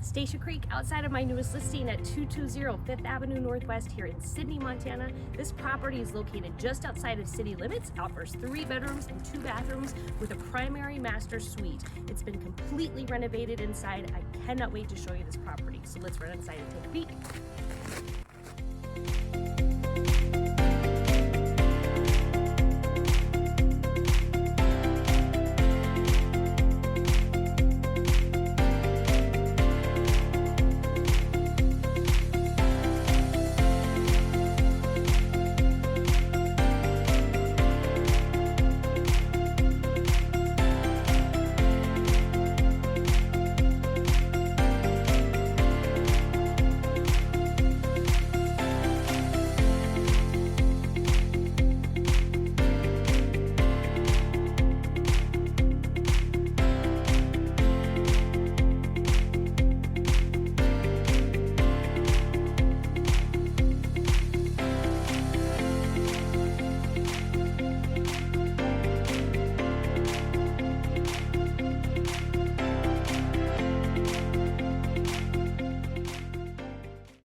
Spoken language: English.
Stacia Creek outside of my newest listing at 220 5th Avenue Northwest here in Sidney, Montana. This property is located just outside of city limits, offers 3 bedrooms and 2 bathrooms with a primary master suite. It's been completely renovated inside. I cannot wait to show you this property. So let's run inside and take a peek.